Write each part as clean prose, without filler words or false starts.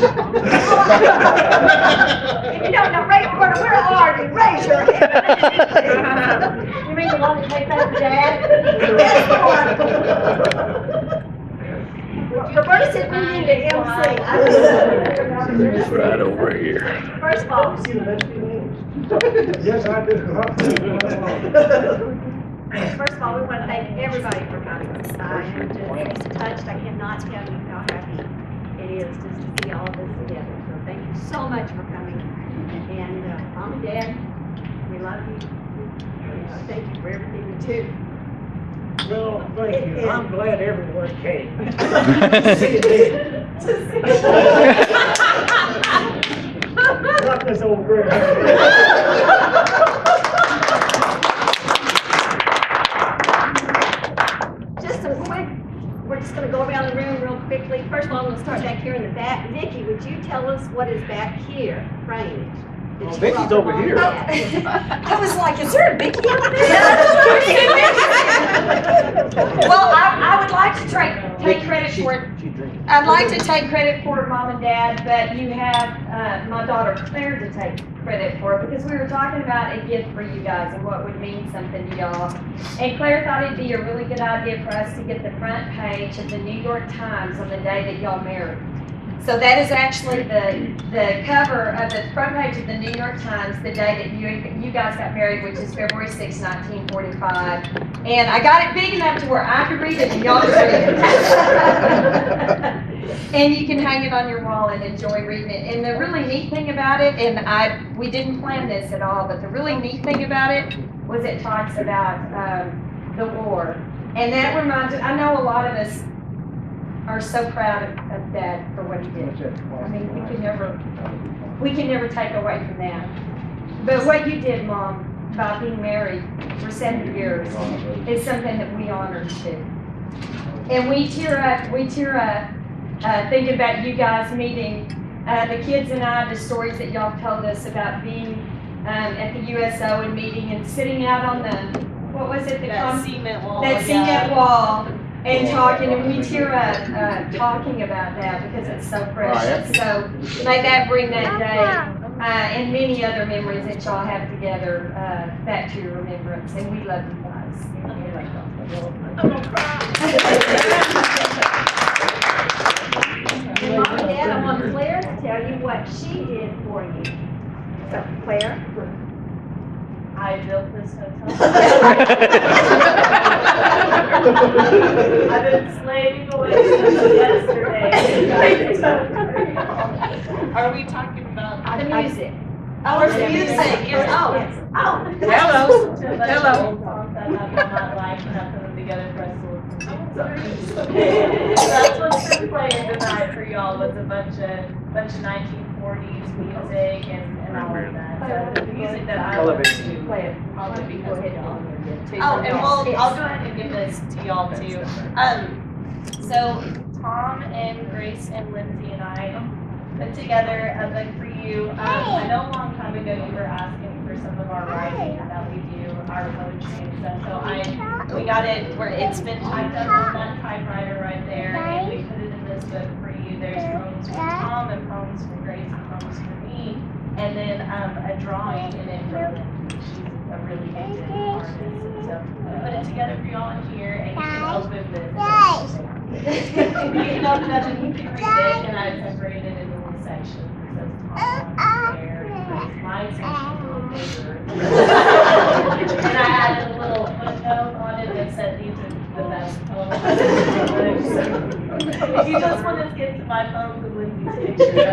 If you don't know, where are you? Raise your hand. You mean the one that takes after Dad? Yes, Roberta said we need an MC. It's right over here. First of all, Yes, I do. First of all, we want to thank everybody for coming. I'm just touched. I cannot tell you how happy it is just to see all of this together. So thank you so much for coming. And Mom and Dad, we love you. Thank you for everything you do. Well, thank you. I'm glad everyone came. See you then. Not this old girl. Just some quick, we're just going to go around the room real quickly. First of all, I'm going to start back here in the back. Vicki, would you tell us what is back here, framed? Well, Vicki's over here. I was like, is there a Vicki over there? Well, I would like to take credit for it. I'd like to take credit for it, Mom and Dad, but you have my daughter Claire to take credit for it, because we were talking about a gift for you guys and what would mean something to y'all. And Claire thought it'd be a really good idea for us to get the front page of the New York Times on the day that y'all married. So that is actually the cover of the front page of the New York Times the day that you guys got married, which is February 6, 1945. And I got it big enough to where I could read it and y'all could read it. And you can hang it on your wall and enjoy reading it. And the really neat thing about it, and we didn't plan this at all, but the really neat thing about it was it talks about the war. And that reminds me, I know a lot of us are so proud of Dad for what he did. I mean, we can never take away from that. But what you did, Mom, by being married for 7 years is something that we honor too. And we tear up thinking about you guys meeting, the kids and I, the stories that y'all told us about being at the USO and meeting and sitting out on the, what was it? That cement wall. That cement wall. And talking, and we tear up talking about that because it's so precious. So may that bring that day and many other memories that y'all have together back to your remembrance. And we love you guys. And Mom and Dad, I want Claire to tell you what she did for you. So, Claire. I built this hotel. I've been slaving away since yesterday. Are we talking about The music. Oh, the music. Yes. Oh. Yes. Oh. Hello. Hello. Songs that I've done my life and I've put them together for us to listen to. That's what's been playing tonight for y'all was a bunch of 1940s music and all of that. So the music that I love to play it probably because of y'all. Oh, and I'll go ahead and give this to y'all too. So Tom and Grace and Lindsay and I put together a book for you. I know a long time ago you were asking for some of our writing that we do, our poetry and stuff. So we got it where it's been typed up on that typewriter right there, and we put it in this book for you. There's poems from Tom and poems from Grace and poems from me, and then a drawing in it from she's a really gifted artist. And so I put it together for y'all in here, and you can open this. You can open up and you can read it, and I separated it into little sections. So Tom there, my section a little bigger. And I added a little footnote on it that said these are the best poems. If you just want to skip to my poems with Lindsay's picture.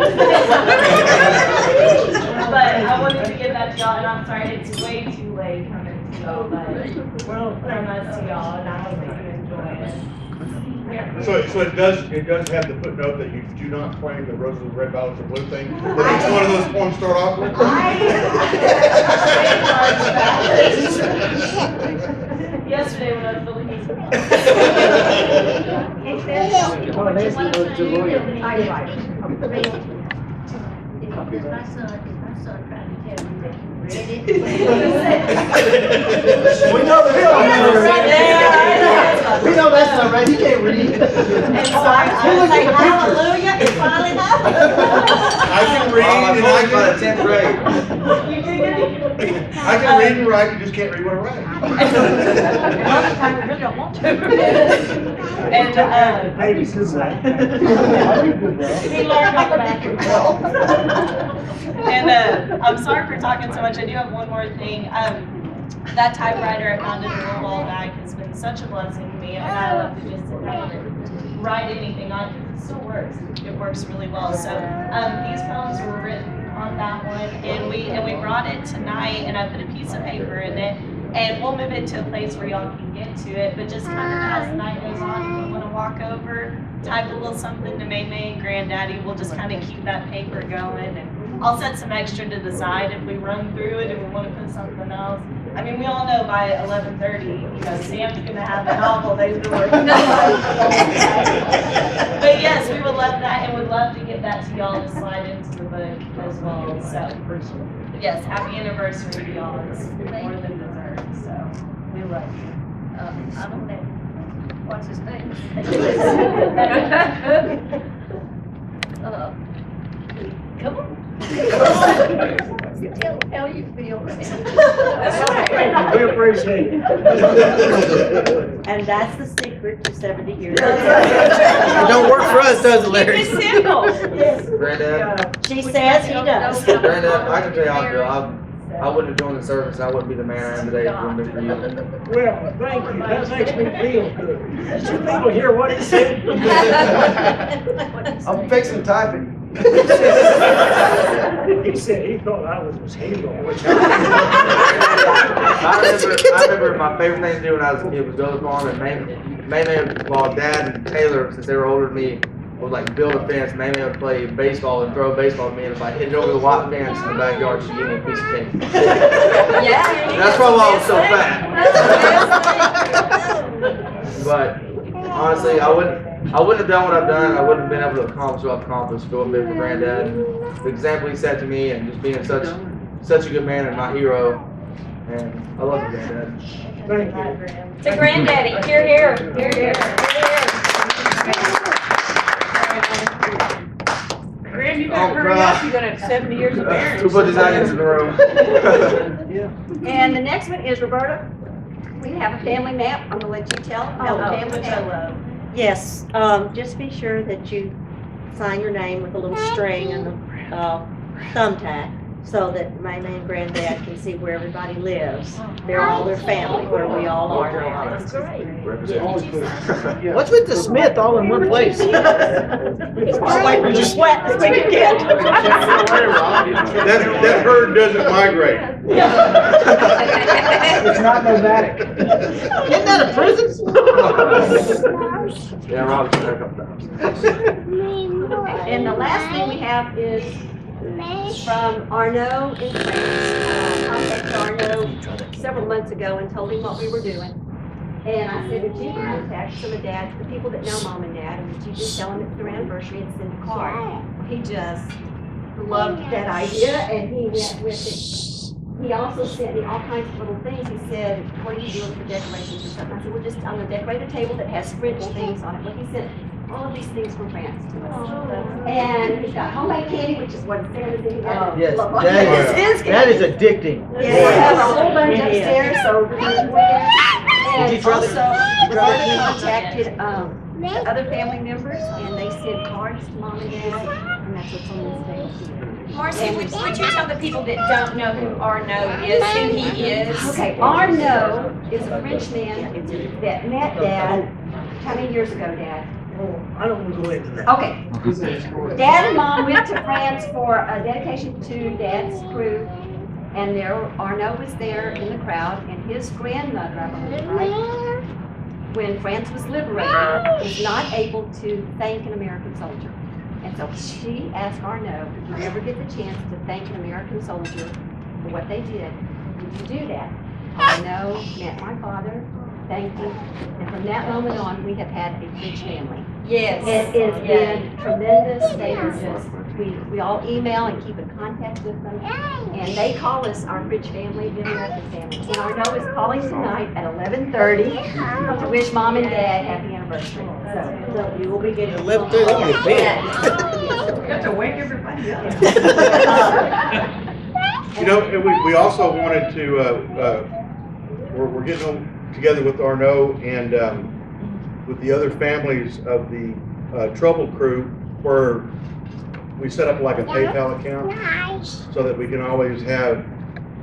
But I wanted to give that to y'all, and I'm sorry it's way too late coming to y'all, but from us to y'all, and I hope that you enjoy it. So it does have the footnote that you do not claim the roses, red violets, or blue thing. But each one of those poems start off with. Yesterday when I was building these. We know the We know that's not right, he can't read. And so I say hallelujah, it's finally happened. I can read and I by the can, 10th grade. I can read and write, you just can't read what I write. A lot of times we really don't want to. And, Maybe Suzanne. He learned on the back himself. and I'm sorry for talking so much. I do have one more thing. That typewriter I found in a little while back has been such a blessing to me, and I love to just sit down and write anything on it because it still works. It works really well. So these poems were written on that one, and we brought it tonight, and I put a piece of paper in it, and we'll move it to a place where y'all can get to it. But just kind of as the night goes on, if you want to walk over, type a little something to May May and Granddaddy. We'll just kind of keep that paper going, and I'll set some extra to the side if we run through it and we want to put something else. I mean, we all know by 11:30, you know, Sam's gonna have a novel they've been working on. But yes, we would love that and would love to get that to y'all to slide into the book as well. So, yes, happy anniversary to y'all. It's more than deserved. So, we love you. I don't know. What's his name? Come on. Tell how you feel. We appreciate it. And that's the secret to 70 years. It don't work for us, does it, Larry? It's simple. Granddad, She says he does. Granddad, I can tell you how I feel. I wouldn't have joined the service, and I wouldn't be the man I am today if it wouldn't have been for you. Well, thank you, that makes me feel good. Did you people hear what he said? I'm fixing typing. He said he thought I was his hero, which I remember my favorite thing to do when I was a kid was go to the farm and May well, Dad and Taylor, since they were older than me, would like build a fence. May would play baseball and throw a baseball at me, and if I hit it over the white fence in the backyard, she'd give me a piece of cake. Yeah. That's probably why I was so fat. But honestly, I wouldn't have done what I've done. I wouldn't have been able to accomplish what I've accomplished if it wasn't been for Granddad. The example he set to me, and just being such a good man and my hero. And I love you, Granddad. thank you. To Granddaddy, here, here. Here, here. Graham, you better hurry up, you're gonna have 70 years of marriage. Who put these onions in the room? And the next one is Roberta. We have a family map. I'm gonna let you tell the family Which I map. love. Yes, just be sure that you sign your name with a little string and a thumbtack so that May May and Granddad can see where everybody lives. They're all their family, where we all are now. That's great. What's with the Smith all in one place? Like we just sweat as we can get. That bird doesn't migrate. It's not nomadic. Isn't that a prison? Yeah, Rob's been there a couple times. And the last thing we have is from Arnaud in France. I contacted Arnaud several months ago and told him what we were doing. And I said, would you contact some of Dad's, the people that know Mom and Dad, and would you just tell them it's their anniversary and send a card? He just loved that idea, and he went with it. He also sent me all kinds of little things. He said, what are you doing for decorations or something? I said, I'm going to decorate a table that has French things on it. Look, he sent all of these things from France to us. And he's got homemade candy, which is what Sarah's in. Yes, that is addicting. Yeah, we have a whole bunch upstairs, so we're going to put there. Did you And try also, the- Roberta contacted, the other family members, and they sent cards to Mom and Dad, and that's what's on this table here. Marcy, would you tell the people that don't know who Arnaud is, who he is? Okay, Arnaud is a French man that met Dad, how many years ago, Dad? Oh, I don't want to go into that. Okay. Dad and Mom went to France for a dedication to Dad's crew, and there, Arnaud was there in the crowd, and his grandmother, I believe, right, when France was liberated, was not able to thank an American soldier. And so she asked Arnaud, if you ever get the chance to thank an American soldier for what they did, would you do that? Arnaud met my father, thanked him, and from that moment on, we have had a rich family. Yes. It has been tremendous. They are just we all email and keep in contact with them. And they call us our rich family, the American family. And Arno is calling tonight at 11:30 to wish Mom and Dad happy anniversary. So we will be getting. 11:30, you bet. Got to wake everybody up. You know, and we also wanted to, we're getting together with Arno and with the other families of the Trouble Crew, where we set up like a PayPal account so that we can always have,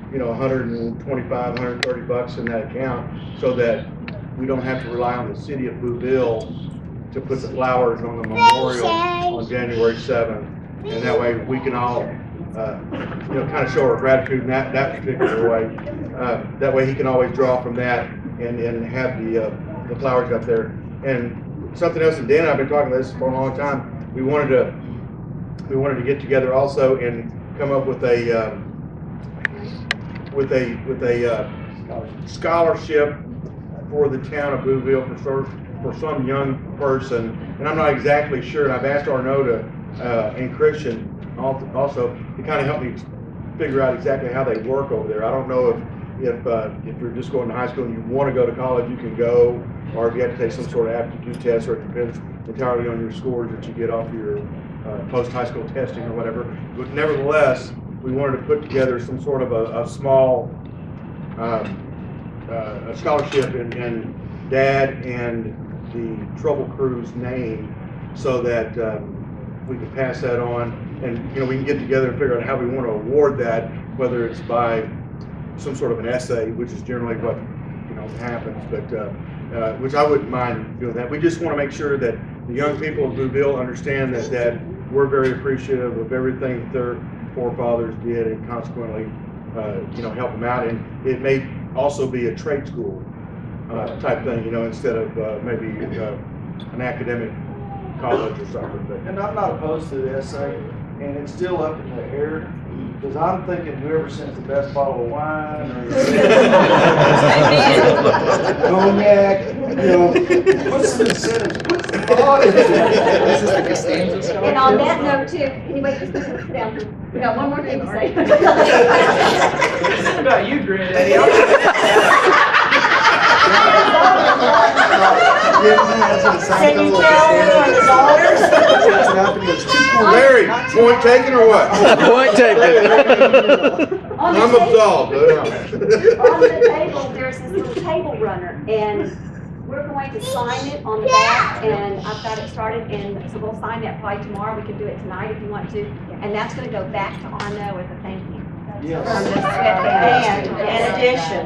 you know, $125, $130 in that account, so that we don't have to rely on the city of Bouville to put the flowers on the memorial on January 7th. And that way we can all, you know, kind of show our gratitude in that particular way. That way he can always draw from that and have the flowers up there. And something else, and Dan and I have been talking about this for a long time. We wanted to get together also and come up with a scholarship for the town of Bouville for some young person. And I'm not exactly sure. And I've asked Arno and Christian also to kind of help me figure out exactly how they work over there. I don't know if you're just going to high school and you want to go to college, you can go, or if you have to take some sort of aptitude test, or it depends entirely on your scores that you get off your post-high school testing or whatever. But nevertheless, we wanted to put together some sort of a small a scholarship in Dad and the Trouble Crew's name, so that we can pass that on, and you know, we can get together and figure out how we want to award that, whether it's by some sort of an essay, which is generally what, you know, happens, but which I wouldn't mind doing that. We just want to make sure that the young people of Bouville understand that we're very appreciative of everything that their forefathers did, and consequently, you know, help them out. And it may also be a trade school type thing, you know, instead of maybe an academic college or something. But. And I'm not opposed to the essay, and it's still up in the air, because I'm thinking whoever sends the best bottle of wine or cognac, you know, what's the incentives? What's the thought into it? This is the Costanza story. And on that note too, anyway, just sit down. We got one more thing to say. This is about you, Granddaddy. Larry, point taken or what? Point taken. On I'm absolved. the table, there's this little table runner, and we're going to sign it on the back, and I've got it started, and so we'll sign that probably tomorrow. We can do it tonight if you want to, and that's going to go back to Arno as a thank you. Yes. From the Sweatt family. And in addition,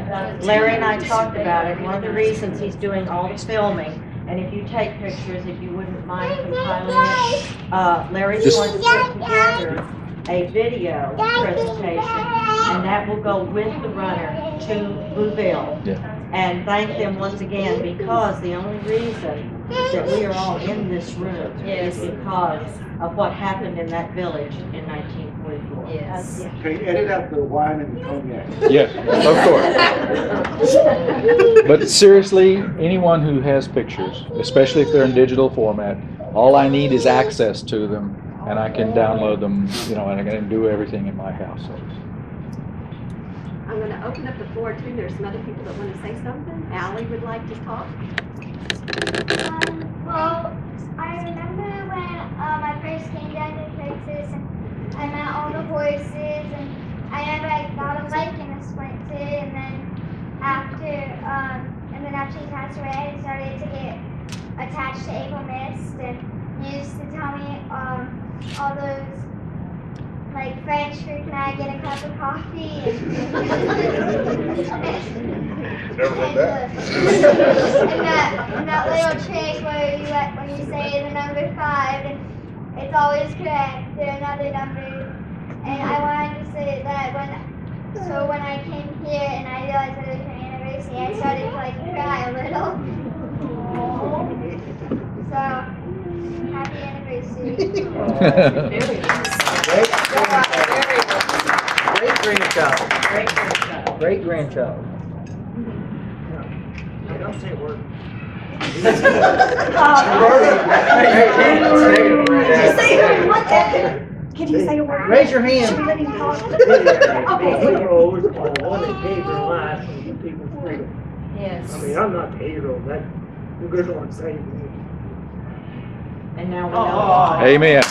Larry and I talked about it, one of the reasons he's doing all the filming, and if you take pictures, if you wouldn't mind compiling it, Larry's going to put together a video presentation, and that will go with the runner to Bouville. Yeah. And thank them once again, because the only reason that we are all in this room is because of what happened in that village in 1944. Yes. Okay, edit out the wine and the cognac. Yes, of course. But seriously, anyone who has pictures, especially if they're in digital format, all I need is access to them, and I can download them, you know, and I can do everything in my house. So. I'm going to open up the floor too. There's some other people that want to say something. Allie would like to talk. Well, I remember when I first came down to Texas, and I met all the horses, and I never got a bike and I sprinted, and then after he passed away, I started to get attached to April Mist, and he used to tell me all those, like, French fruit, can I get a cup of coffee? Never heard that. And that little trick where when you say the number 5, and it's always correct, there's another number. And I wanted to say that when I came here and I realized that it was my anniversary, I started to like cry a little. So, happy anniversary. Great grandchild. Great grandchild. Don't say a word. Can you say a word? Raise your hand. Should we let him talk? The Okay. heroes are the one that gave their life for the people's freedom. Yes. I mean, I'm not the hero, that, the good Lord saved me. And now we know why. Amen.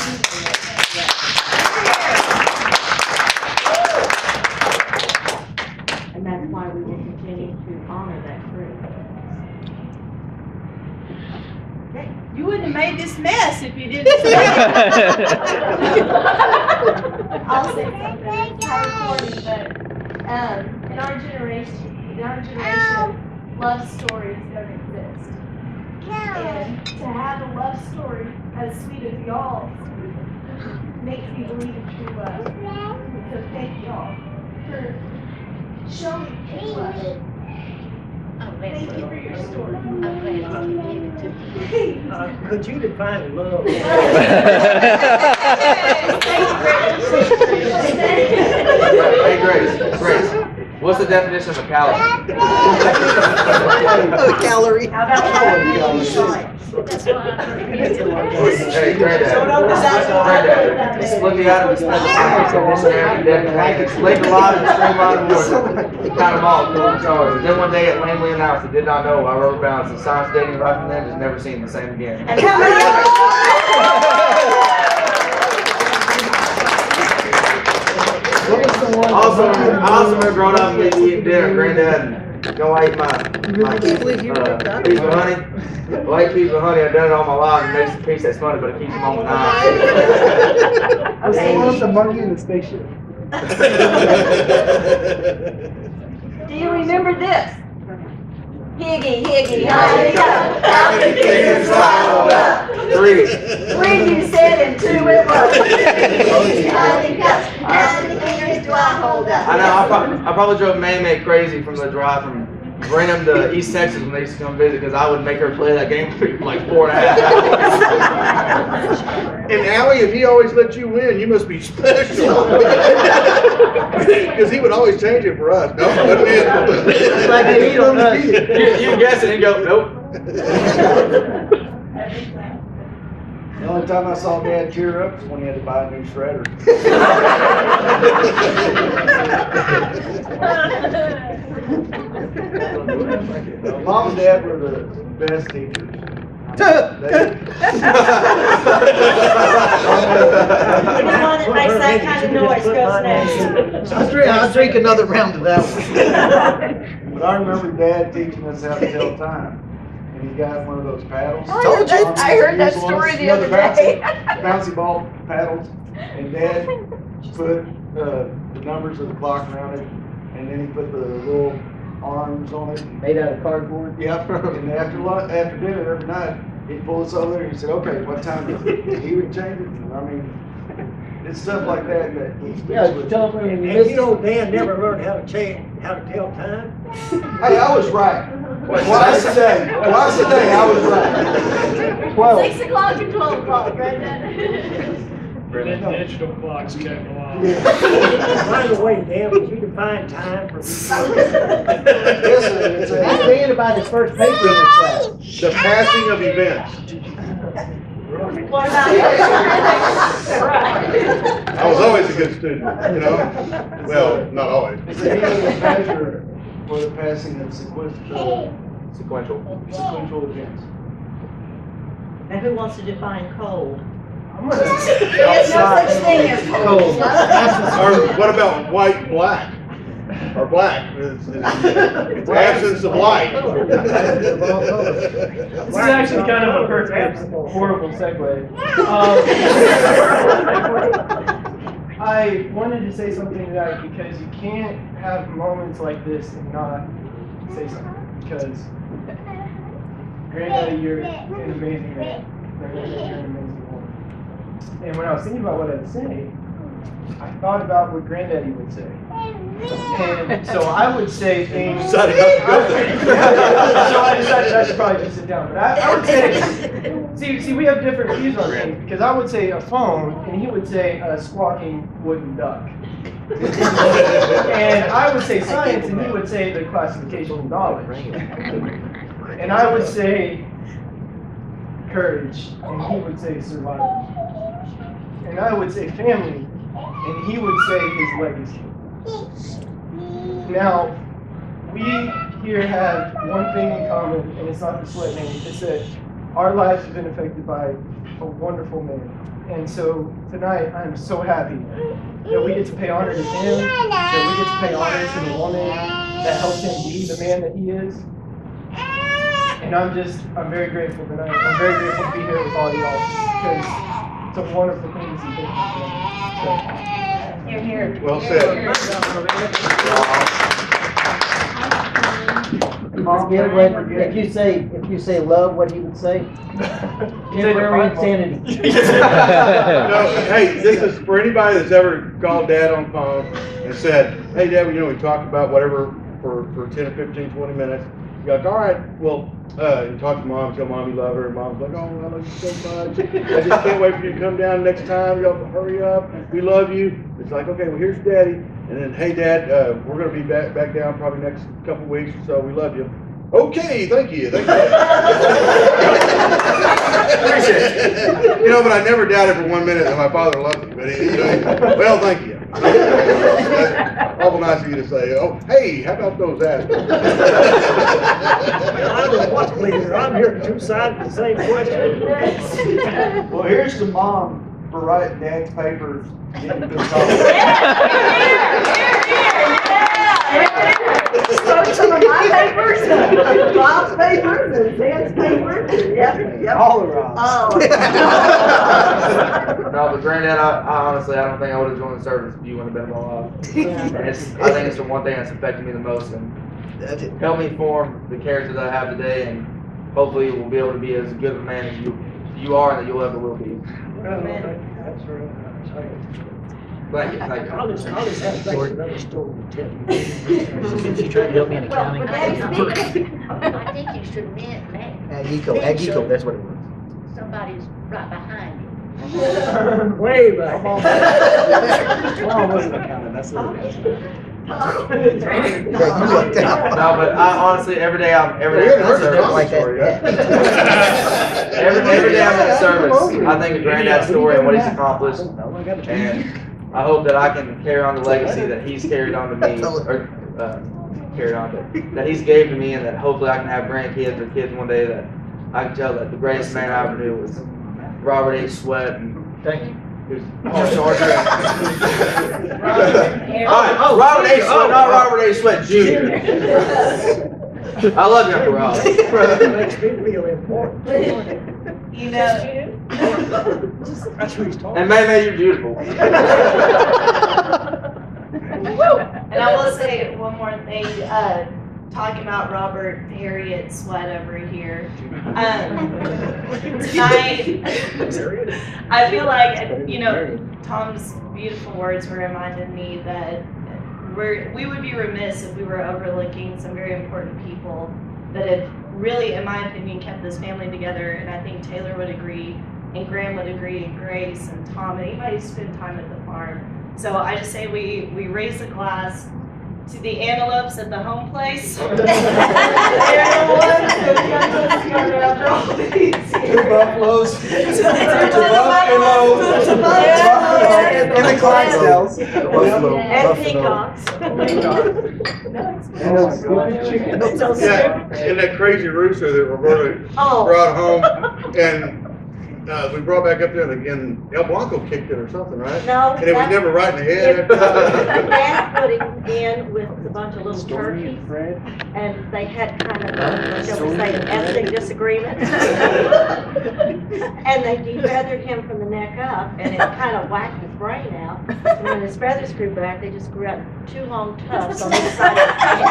And that's why we will continue to honor that crew. You wouldn't have made this mess if you didn't say it. I'll say something. It's kind of corny, but in our generation, love stories don't exist. And to have a love story as sweet as y'all makes me believe in true love. So thank y'all for showing true love. Thank you for your story. Could you define love? Hey, Grace, what's the definition of a calorie? Calorie. How about That's why I'm Hey, Granddad. Split the atoms, split the atoms, split the lot and streamline the water. Count them all, pull the charge. And then one day at Langley announced it did not know why rubber bands and science dating right from then is never seen the same again. And how many I also remember growing up and eating dinner, Granddad, and go eat my piece of honey. Well, I ate piece of honey, I've done it all my life, and makes a piece that's funny, but it keeps them on the knife. I still want the monkey in the spaceship. Do you remember this? Higgy, higgy, Three. Three you said and two it was. How many fingers do I hold up? I know, I probably drove May crazy from the drive from Brenham to East Texas when they used to come visit, because I would make her play that game for like 4.5 hours. And Allie, if he always let you win, you must be special. Because he would always change it for us. No, let me You guess it and go, nope. The only time I saw Dad tear up was when he had to buy a new shredder. Mom and Dad were the best teachers. Anyone that makes that kind of noise goes next. I'll drink another round of that one. But I remember Dad teaching us how to tell time. And he got one of those paddles. I heard that story the other day. Bouncy ball paddles. And Dad put the numbers of the clock around it. And then he put the little arms on it. Made out of cardboard? Yep. And after dinner every night, he'd pull us over there and he said, okay, what time is it? He would change it. And I mean, it's stuff like that that he speaks with. And you know, Dan never learned how to tell time. Hey, I was right. Twice a day. Twice a day, I was right. 12. 6 o'clock and 12 o'clock, right? Digital clocks can't go on. By the way, Dan, would you define time for me? Yes, sir. He's thinking about his first paper in his class. The passing of events. What about I was always a good student, you know? Well, not always. It's a measure for the passing of sequential events. And who wants to define cold? There's no such thing as cold. Or what about white and black? Or black? It's absence of light. This is actually kind of a perfect, horrible segue. I wanted to say something tonight because you can't have moments like this and not say something. Because, Granddaddy, you're an amazing man. Granddaddy, you're an amazing woman. And when I was thinking about what I'd say, I thought about what Granddaddy would say. And so I would say things. You decided not to go there. So I decided I should probably just sit down. But I would say, see, we have different views on things. Because I would say a phone, and he would say a squawking wooden duck. And I would say science, and he would say the classification of knowledge. And I would say courage, and he would say survival. and I would say family, and he would say his legacy. Now, we here have one thing in common, and it's not the Sweatt name, it's that our lives have been affected by a wonderful man. And so tonight, I'm so happy that we get to pay honor to him, that we get to pay honor to the woman that helped him be the man that he is. And I'm very grateful tonight. I'm very grateful to be here with all y'all, because it's a wonderful thing to see him. So, Here, here. Well said. If you say love, what he would say? Temporary insanity. No, hey, this is for anybody that's ever called Dad on the phone and said, hey, Dad, we talked about whatever for 10 or 15, 20 minutes. You're like, all right, well, and talk to Mom, tell Mom you love her, and Mom's like, oh, I love you so much. I just can't wait for you to come down next time. Y'all hurry up. We love you. It's like, okay, well, here's Daddy. And then, hey, Dad, we're going to be back down probably next couple weeks or so. We love you. Okay, thank you. But I never doubted for 1 minute that my father loved me. But well, thank you. Awful nice of you to say, oh, hey, how about those aspens? I don't know what's cleaner. I'm hearing two sides of the same question. Well, here's the mom for writing Dad's papers. Getting good So some of my papers, Rob's papers, and Dan's papers, yep. All around. Oh. No, but Granddad, I honestly, I don't think I would have joined the service if you wouldn't have been alive. And I think it's the one thing that's affected me the most and helped me form the character that I have today, and hopefully we'll be able to be as good of a man as you are and that you'll ever will be. That's right. Thank you. I'll just have another story to tell you. Since you tried to help me in accounting. I think you should admit that Aggico, that's what it was. somebody's right behind you. Way back. Mom wasn't accounting, that's what it is. No, but I honestly, every day I'm in service. Like that. Every day I'm in service, I think of Granddad's story and what he's accomplished, and I hope that I can carry on the legacy that he's carried on to me, or that he's gave to me, and that hopefully I can have grandkids or kids one day that I can tell that the greatest man I ever knew was Robert A. Sweatt. And Thank you. Robert A. Sweatt, not Robert A. Sweatt Jr. I love you, Uncle Rob. That makes me feel important. You know, That's what he's talking And May, you're beautiful. and I will say one more thing, talking about Robert Harriet Sweatt over here. Tonight, I feel like, Tom's beautiful words reminded me that we would be remiss if we were overlooking some very important people that have really, in my opinion, kept this family together, and I think Taylor would agree, and Graham would agree, and Grace, and Tom, and anybody who spent time at the farm. So I just say we raise a glass to the antelopes at the home place. They're the ones who kept us together after all these years. buffaloes. To the buffaloes. And the Clydesdales. And peacocks. Yeah, and that crazy rooster that Roberta brought home, and we brought back up there, and El Blanco kicked it or something, right? No. And it was never right in the head. Dad put him in with a bunch of little turkeys, and they had kind of, shall we say, an ethnic disagreement. And they defeathered him from the neck up, and it kind of whacked his brain out. And when his feathers grew back, they just grew out 2 long tufts on each side of his head.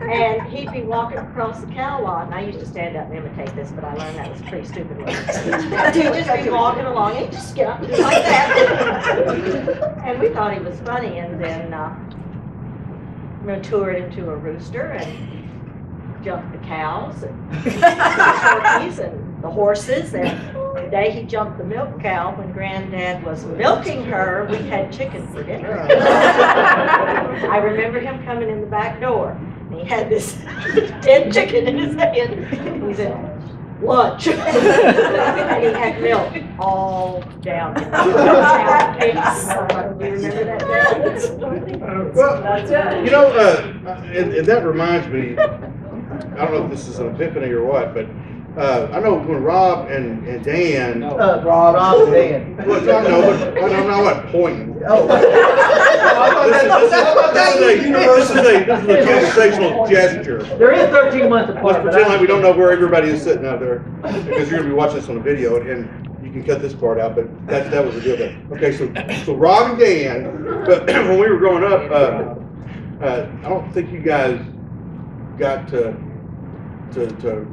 And he'd be walking across the cow lot, and I used to stand up and imitate this, but I learned that was a pretty stupid way. He'd just be walking along, and he'd just get up and do like that. And we thought he was funny, and then matured into a rooster and jumped the cows and the turkeys and the horses. And today he jumped the milk cow when Granddad was milking her. We had chicken for dinner. I remember him coming in the back door, and he had this dead chicken in his hand. He said, lunch. And he had milk all down his face. Do you remember that day? Well, you know, and that reminds me, I don't know if this is an epiphany or what, but I know when Rob and Dan. Rob and Dan. Well, I know, but I'm not pointing. Oh. This is a conversational gesture. There is 13 months Let's apart. but pretend like we I- don't know where everybody is sitting out there, because you're gonna be watching this on a video, and you can cut this part out, but that was the deal there. Okay, so Rob and Dan, but when we were growing up, I don't think you guys got to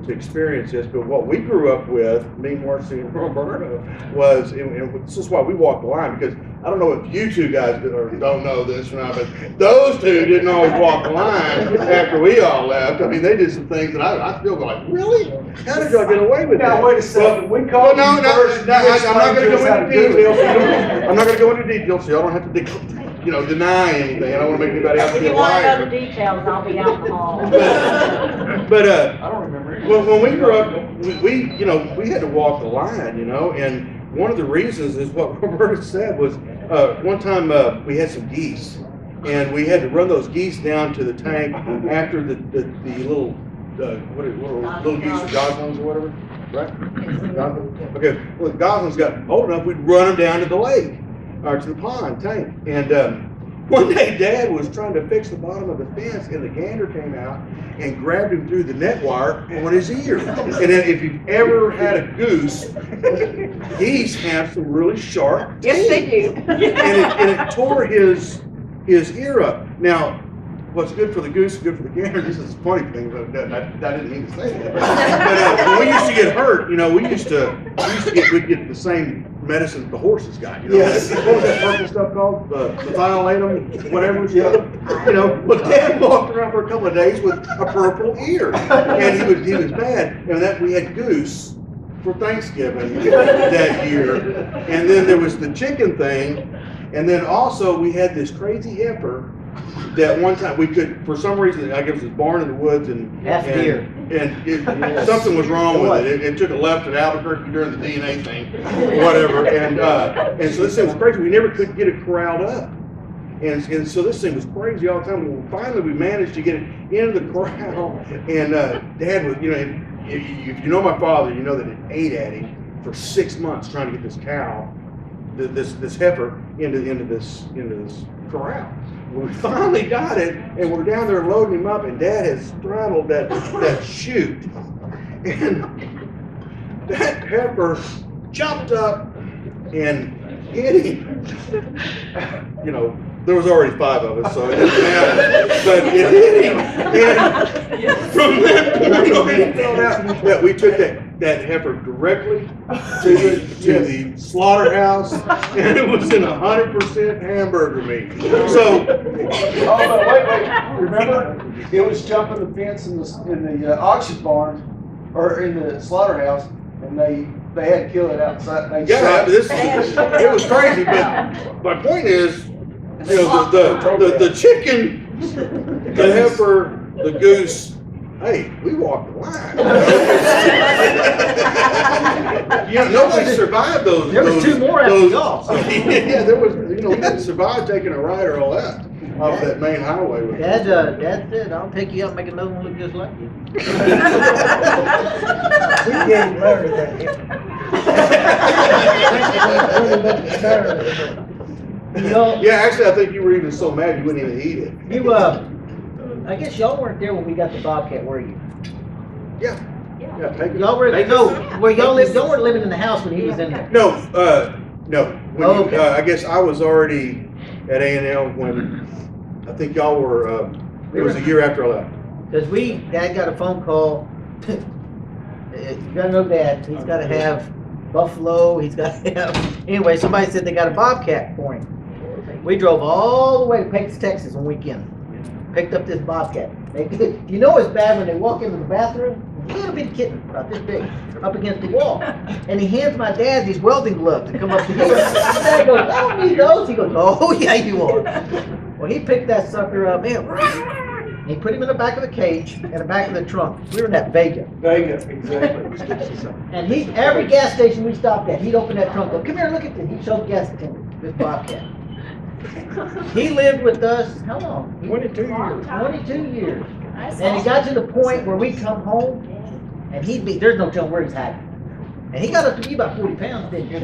experience this, but what we grew up with, me, Marcy, and Roberta, was, and this is why we walked the line, because I don't know if you two guys don't know this or not, but those two didn't always walk the line after we all left. I mean, they did some things that I still go like, really? How did y'all get away with that? Now, wait a second, we Well, called no, you no, first, no, you I'm not gonna explained to us how go to into do it. details. I'm not gonna go into details, so y'all don't have to, deny anything. I don't wanna make anybody out to If be a you want to know the liar. details, I'll be out in the hall. But, I don't remember it. when we grew up, we had to walk the line, and one of the reasons is what Roberta said was, one time, we had some geese, and we had to run those geese down to the tank after the little, what are little geese or goslings or whatever, right? Goslings? Okay, well, the goslings got old enough, we'd run them down to the lake, or to the pond tank, and, one day, Dad was trying to fix the bottom of the fence, and the gander came out and grabbed him through the net wire on his ear. And then, if you've ever had a goose, geese have some really sharp teeth. Yes, they do. And it tore his ear up. Now, what's good for the goose is good for the gander. This is a funny thing, but I didn't mean to say that. But when we used to get hurt, we'd get the same medicine the horses got. Yes. What was that purple stuff called? The methylalatum, whatever it was. But Dad walked around for a couple of days with a purple ear, and he was bad. And we had goose for Thanksgiving that year, and then there was the chicken thing, and then also we had this crazy heifer. That one time we could, for some reason, I guess it was born in the woods, and something was wrong with it. It took a left at Albuquerque during the DNA thing, whatever. And so this thing was crazy. We never could get it corralled up, and so this thing was crazy all the time. Well, finally, we managed to get it into the corral, and Dad was, if you know my father, you know that it ate at him for 6 months trying to get this cow, this heifer into this corral. Well, we finally got it, and we're down there loading him up, and Dad has throttled that chute. And that heifer jumped up and hit him. There was already 5 of us, so it didn't matter. But it hit him. And from that point on, we found out that we took that heifer directly to the slaughterhouse, and it was in 100% hamburger meat. So, but wait, remember? It was jumping the fence in the auction barn, or in the slaughterhouse, and they had to kill it outside. It was crazy, but my point is, the chicken, the heifer, the goose, hey, we walked the line. Nobody survived those. There was 2 more after y'all. Yeah, there was. We didn't survive taking a right or a left off that main highway. Dad said, I'll take you out and make another one look just like you. We gave Larry that. Yeah, actually, I think you were even so mad you wouldn't even eat it. I guess y'all weren't there when we got the Bobcat, were you? Yeah, take it. Y'all were, y'all weren't living in the house when he was in there. No. When I guess I was already at A&L when I think y'all were. It was a year after I left. Because Dad got a phone call. You gotta know Dad. He's gotta have buffalo. He's gotta have. Anyway, somebody said they got a Bobcat for him. We drove all the way to Pecos, Texas on weekend. Picked up this Bobcat. You know it's bad when they walk into the bathroom. A little bitty kitten, about this big, up against the wall. And he hands my dad these welding gloves to come up to here. Dad goes, I don't need those. He goes, oh yeah, you are. Well, he picked that sucker up, man. He put him in the back of the cage, in the back of the trunk. We were in that Vega. Vega, exactly. And every gas station we stopped at, he'd open that trunk, go, come here, look at this. He'd show the gas attendant, this Bobcat. He lived with us, how long? 22 years. 22 years. And it got to the point where we come home, and there's no telling where he's hiding. And he got up to be about 40 pounds, didn't he?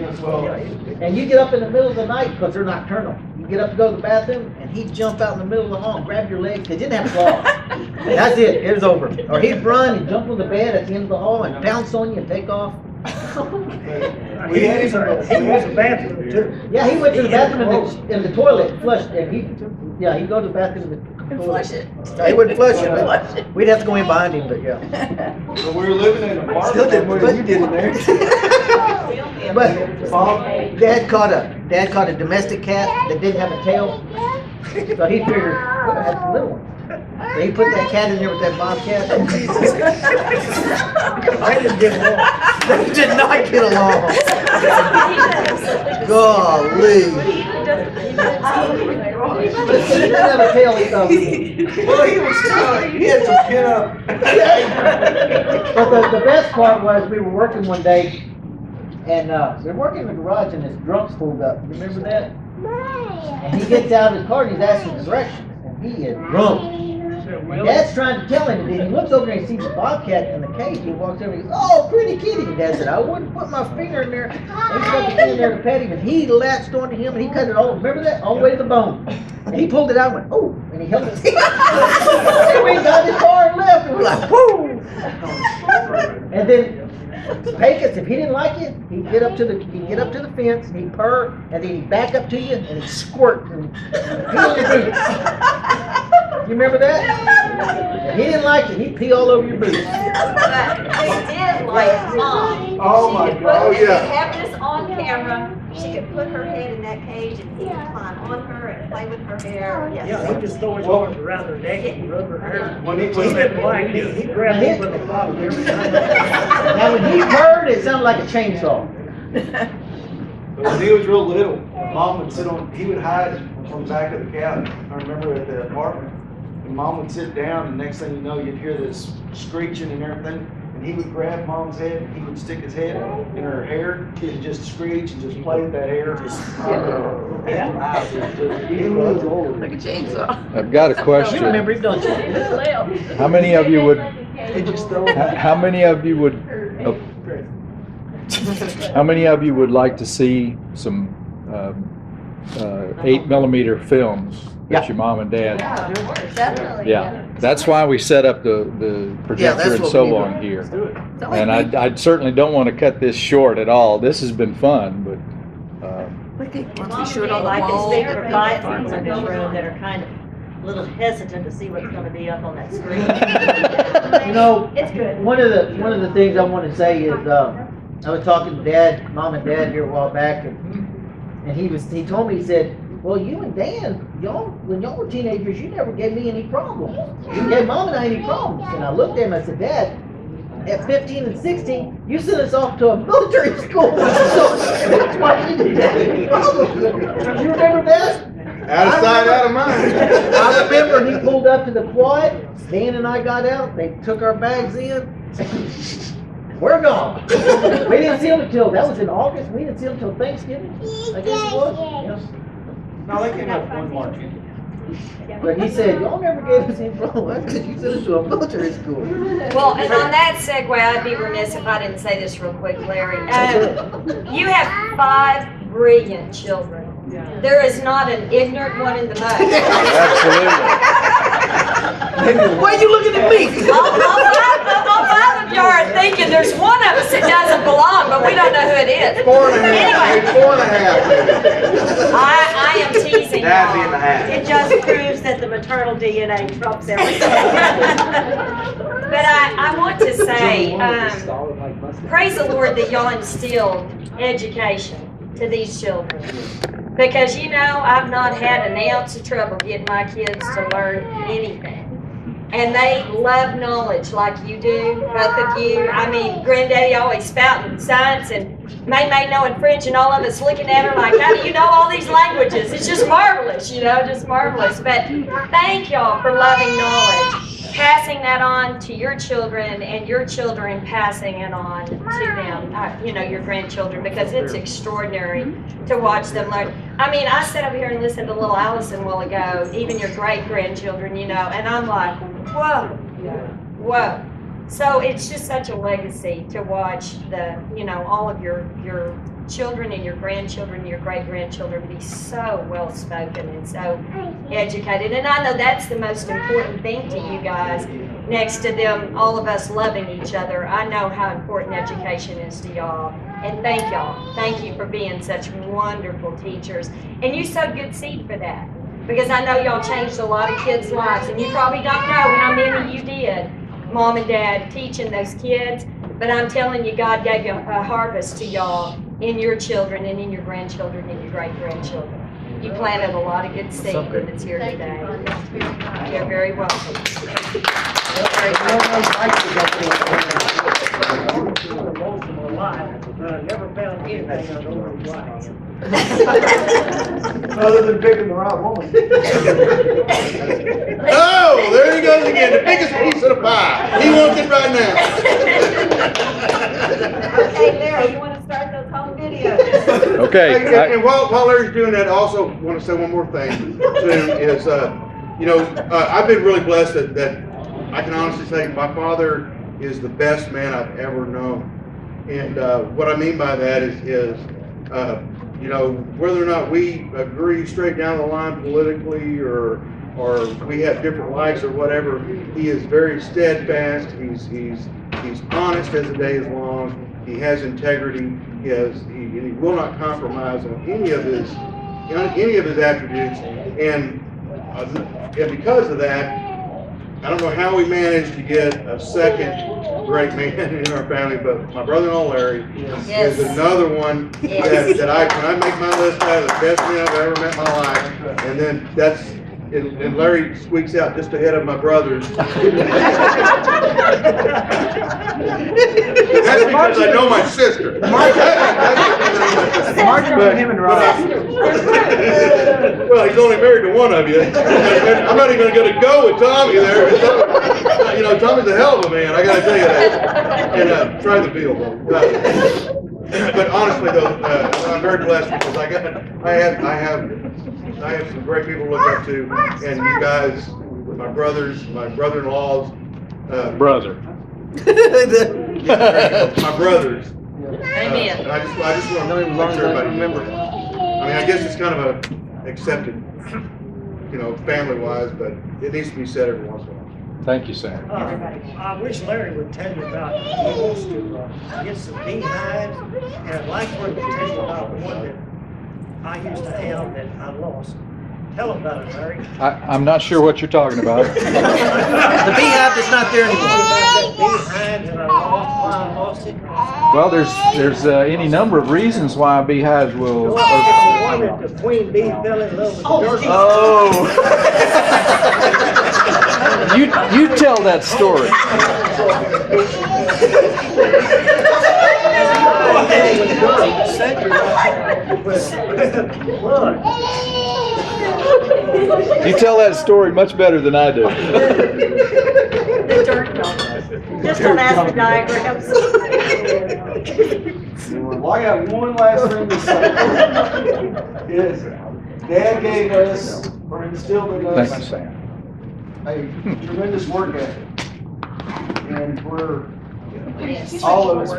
And you get up in the middle of the night, because they're nocturnal. You get up to go to the bathroom, and he'd jump out in the middle of the hall and grab your legs. They didn't have claws. That's it. It was over. Or he'd run and jump on the bed at the end of the hall and pounce on you and take off. He had a bathroom too. Yeah, he went to the bathroom in the toilet, flushed, and he'd go to the bathroom in the toilet. Flush it. No, he wouldn't flush it, but we'd have to go in behind him, but yeah. So we were living in an apartment. What you did in there? But Dad caught a domestic cat that didn't have a tail, so he figured, well, that's a little one. So he put that cat in there with that bobcat. I didn't get along. They did not get along. Golly. But he didn't have a tail, so. Well, he was tough. He had some pin up. But the best part was we were working one day, and we were working in the garage, and this drunk's pulled up. You remember that? And he gets out of his car and he's asking directions, and he is drunk. And Dad's trying to tell him, and then he looks over and he sees the bobcat in the cage. He walks over and he goes, "Oh, pretty kitty." And Dad said, "I wouldn't put my finger in there." And he stuck his finger in there to pet him, and he latched onto him, and he cut it all. Remember that? All the way to the bone. And he pulled it out and went, "Oh," and he held it. And we got his car and left. And we're like, "Whoo!" And then Pecos, if he didn't like it, he'd get up to the fence, and he'd purr, and then he'd back up to you, and he'd squirt and pee on your boots. You remember that? If he didn't like it, he'd pee all over your boots. But they did like Mom. Oh my God. Oh, She could yeah. have this on camera. She could put her head in that cage and he would climb on her and play with her hair. Yes. Yeah, he just throw his arms around her neck and rub her hair. When he He didn't like it. He grabbed me with a bottle every time. Now, when he purred, it sounded like a chainsaw. When he was real little, Mom would he would hide on the back of the couch. I remember at the apartment. And Mom would sit down, and next thing you know, you'd hear this screeching and everything. And he would grab Mom's head, and he would stick his head in her hair and just screech and just play with that hair. He was old. Like a chainsaw. I've got a You question. remember him, don't you? How many of you would, He just throw how many of you would, how many of you would like to see some 8mm films Yeah. that your mom and dad? Definitely. Yeah, that's why we set up the projector that's and what we so do. on here. So And I certainly don't want to cut this short at all. This has been fun, but, Once we shoot on the Like wall. it's There are five things in this room that are kind of a little hesitant to see what's gonna be up on that screen. You know, It's good. one of the things I want to say is, I was talking to Mom and Dad here a while back, and he told me, he said, "Well, you and Dan, when y'all were teenagers, you never gave me any problems. You gave Mom and I any problems." And I looked at him, I said, "Dad, at 15 and 16, you sent us off to a military school. So that's why you didn't have any problems." You remember that? Out of sight, out of mind. I remember he pulled up to the quad, Dan and I got out, they took our bags in. We're gone. We didn't see him that was in August, we didn't see him until Thanksgiving, I guess it was. No, they came up one March. But he said, "Y'all never gave us any problems, that's because you sent us to a military school." Well, and on that segue, I'd be remiss if I didn't say this real quick, Larry. You have 5 brilliant children. There is not an ignorant one in the bunch. absolutely. Why are you looking at me? All 5 of y'all are thinking there's one of us that doesn't belong, but we don't know who it is. 4.5, 4.5. I am teasing Dad being the y'all. hat. It just proves that the maternal DNA trumps everything. But I want to say, praise the Lord that y'all instilled education to these children. Because, you know, I've not had an ounce of trouble getting my kids to learn anything. And they love knowledge like you do, both of you. I mean, Granddaddy always spouting science and May knowing French, and all of us looking at her like, how do you know all these languages? It's just marvelous, you know, just marvelous. But thank y'all for loving knowledge. passing that on to your children and your children passing it on to them, you know, your grandchildren, because it's extraordinary to watch them learn. I mean, I sat over here and listened to little Allison a while ago, even your great-grandchildren, you know, and I'm like, whoa, whoa. So it's just such a legacy to watch the, you know, all of your children and your grandchildren and your great-grandchildren be so well-spoken and so educated. And I know that's the most important thing to you guys, next to them, all of us loving each other. I know how important education is to y'all. And thank y'all. Thank you for being such wonderful teachers. And you sowed good seed for that. Because I know y'all changed a lot of kids' lives, and you probably don't know how many you did, Mom and Dad, teaching those kids. But I'm telling you, God gave you a harvest to y'all in your children and in your grandchildren and your great-grandchildren. You planted a lot of good seed that's here today. You're very welcome. Never found anything under his life. Other than picking the right woman. Oh, there he goes again, the biggest piece of the pie. He wants it right now. Okay, Larry, you want to start those home videos? Okay. And while Larry's doing that, I also want to say one more thing too, is, you know, I've been really blessed that I can honestly say my father is the best man I've ever known. And what I mean by that is you know, whether or not we agree straight down the line politically or we have different likes or whatever, he is very steadfast. He's honest as the day is long. He has integrity. He will not compromise on any of his attributes. And because of that, I don't know how we managed to get a second great man in our family, but my brother-in-law Larry is another one that when I make my list out of the best men I've ever met in my life, and then and Larry squeaks out just ahead of my brothers. That's because I know my sister. Margin for him and Rob. Well, he's only married to one of you. I'm not even going to go with Tommy there. You know, Tommy's a hell of a man, I got to tell you that. And try the field, though. But honestly, though, I'm very blessed because I have some great people to look up to, and you guys, my brothers, my brother-in-laws, Brother. my brothers. Amen. And I just want to make sure everybody remember. I mean, I guess it's kind of a accepted, you know, family-wise, but it needs to be said every once in a while. Thank you, Sam. I wish Larry would tell you about, he wants to get some beehives, and I'd like for him to tell you about one that I used to have that I lost. Tell him about it, Larry. I'm not sure what you're talking about. The beehive that's not there anymore. That beehive that I lost, why I lost it. Well, there's any number of reasons why beehives will. It's the one that the queen bee fell in love with the turkey. Oh. You tell that story. You tell that story much better than I do. The dirt dog. Just don't ask the diagrams. Well, I got one last thing to say. Is Dad gave us, or instilled in us, Thank you, Sam. a tremendous work ethic. And we're, all of us,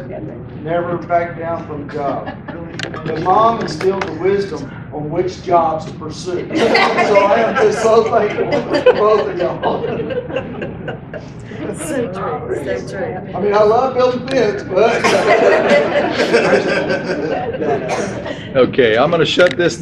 never back down from a job. But Mom instilled the wisdom on which jobs to pursue. So I am just so thankful for both of y'all. So true, so true. I mean, I love building fence, but. Okay, I'm going to shut this